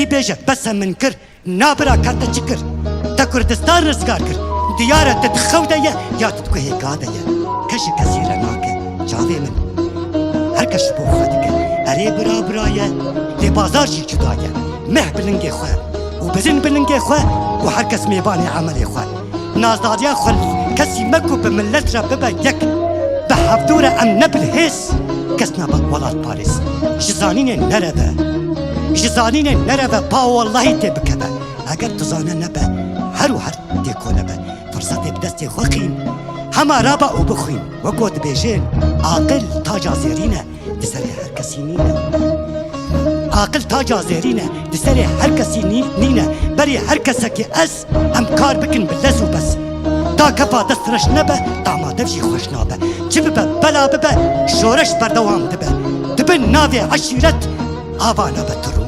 یەکی بێژە بەسە من کرد نابرا کاتە چ کرد تا کوردستان ڕزگار کرد دیارە تتخەودەیە یا تتکو هێگادەیە کەشی کەسیرە ناکە چاوێ من هەر کەش بۆ خۆ دکە هەرێ برا برایە لێ بازارشی جودایە مەح بلنگێ خوێ و بزن بلنگێ خوێ و هەر کەس میێبانی عەمەلێ خوێ نازداریا خوێ کەسی مەکو بە ملەت را ببە یەک بە هەفتورە ئەم نەبلهێز کەس نابە وڵات پارێز ji zanînê nereve ji zanînê nereve pa wallahî tê bikeve eger tu zane nebe her û her tê konebe fırsatê bi destê xwe xîn hema raba û bixwîn wekû dibêjin aqil taca zêrîne di serê her kesî nîne aqil taca zêrîne di serê her kesî nîne berê her kesekê ez em kar bikin bi lez û bes da kefa dest reş nebe damadev jî xweş nabe çi bibe bela bibe şoreş berdewam dibe dibin navê eşîret ava nabe tur